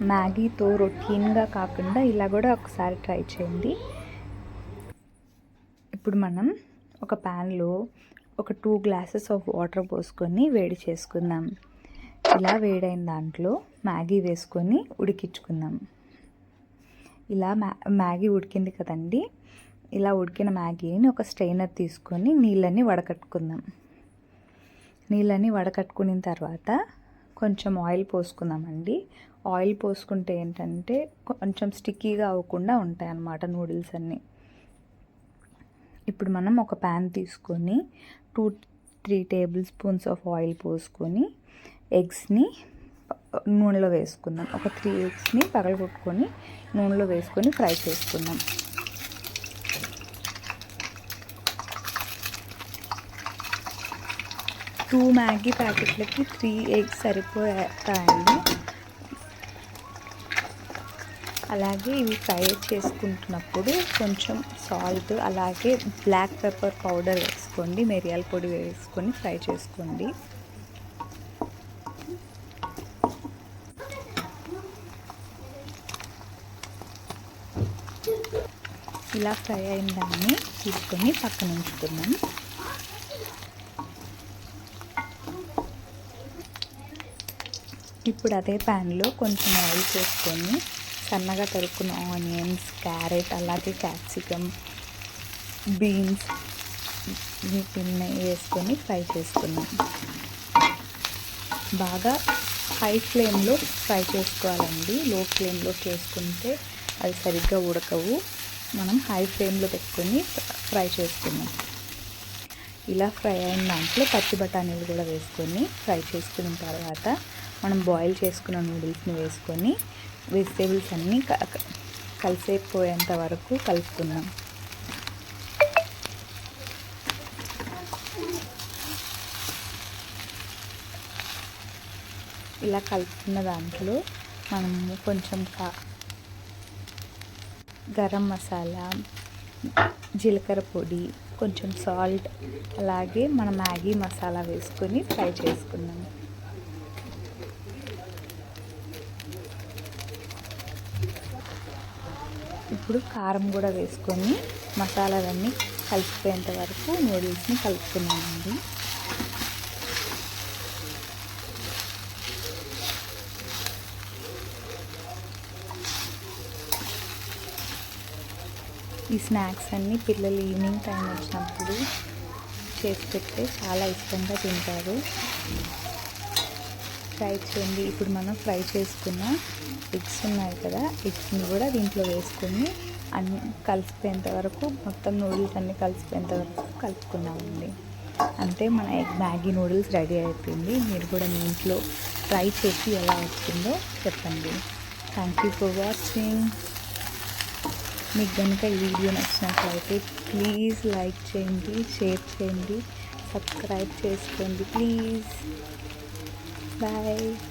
మ్యాగీతో రొటీన్గా కాకుండా ఇలా కూడా ఒకసారి ట్రై చేయండి. ఇప్పుడు మనం ఒక ప్యాన్లో ఒక 2 గ్లాసెస్ ఆఫ్ వాటర్ పోసుకొని వేడి చేసుకుందాం. ఇలా వేడైన దాంట్లో మ్యాగీ వేసుకొని ఉడికించుకుందాం. ఇలా మ్యాగీ ఉడికింది కదండి. ఇలా ఉడికిన మ్యాగీని ఒక స్ట్రైనర్ తీసుకొని నీళ్ళని వడకట్టుకుందాం. నీళ్ళని వడకట్టుకున్న తర్వాత కొంచెం ఆయిల్ పోసుకుందామండి. ఆయిల్ పోసుకుంటే ఏంటంటే కొంచెం స్టిక్కీగా అవ్వకుండా ఉంటాయి అన్నమాట నూడిల్స్ అన్నీ. ఇప్పుడు మనం ఒక ప్యాన్ తీసుకొని 2-3 టేబుల్ స్పూన్స్ ఆఫ్ ఆయిల్ పోసుకొని ఎగ్స్ని నూనెలో వేసుకుందాం. ఒక 3 ఎగ్స్ని పగలగొట్టుకొని నూనెలో వేసుకొని ఫ్రై చేసుకుందాం. టూ మ్యాగీ ప్యాకెట్లకి 3 ఎగ్స్ సరిపోతాయండి. అలాగే ఇవి ఫ్రై చేసుకుంటున్నప్పుడు కొంచెం సాల్ట్ అలాగే బ్లాక్ పెప్పర్ పౌడర్ వేసుకోండి, మిరియాల పొడి వేసుకొని ఫ్రై చేసుకోండి. ఇలా ఫ్రై అయిన దాన్ని తీసుకొని పక్కన ఉంచుకుందాం. ఇప్పుడు అదే ప్యాన్లో కొంచెం ఆయిల్ చేసుకొని సన్నగా తరుక్కున్న ఆనియన్స్, క్యారెట్ అలాగే క్యాప్సికమ్, బీన్స్ వీటిని వేసుకొని ఫ్రై చేసుకున్నాం. బాగా హై ఫ్లేమ్లో ఫ్రై చేసుకోవాలండి. లో ఫ్లేమ్లో చేసుకుంటే అవి సరిగ్గా ఉడకవు. మనం హై ఫ్లేమ్లో పెట్టుకొని ఫ్రై చేసుకున్నాం. ఇలా ఫ్రై అయిన దాంట్లో పచ్చి బఠానీలు కూడా వేసుకొని ఫ్రై చేసుకున్న తర్వాత మనం బాయిల్ చేసుకున్న నూడిల్స్ని వేసుకొని వెజిటేబుల్స్ అన్నీ కలిసిపోయేంత వరకు కలుపుకుందాం. ఇలా కలుపుకున్న దాంట్లో మనము కొంచెం గరం మసాలా, జీలకర్ర పొడి, కొంచెం సాల్ట్ అలాగే మన మ్యాగీ మసాలా వేసుకొని ఫ్రై చేసుకుందాం. ఇప్పుడు కారం కూడా వేసుకొని మసాలాలన్నీ కలిసిపోయేంత వరకు నూడిల్స్ని కలుపుకున్నామండి. ఈ స్నాక్స్ అన్నీ పిల్లలు ఈవినింగ్ టైం వచ్చినప్పుడు చేసి పెడితే చాలా ఇష్టంగా తింటారు. ఫ్రై చేయండి. ఇప్పుడు మనం ఫ్రై చేసుకున్న ఎగ్స్ ఉన్నాయి కదా, ఎగ్స్ని కూడా దీంట్లో వేసుకొని అన్ని కలిసిపోయేంత వరకు మొత్తం నూడిల్స్ అన్నీ కలిసిపోయేంత వరకు కలుపుకున్నామండి. అంతే, మన ఎగ్ మ్యాగీ నూడిల్స్ రెడీ అయిపోయింది. మీరు కూడా మీ ఇంట్లో ట్రై చేసి ఎలా వచ్చిందో చెప్పండి. Thank you for watching. మీకు కనుక ఈ వీడియో నచ్చినట్లయితే ప్లీజ్ లైక్ చేయండి, షేర్ చేయండి, సబ్స్క్రైబ్ చేసుకోండి ప్లీజ్. Bye.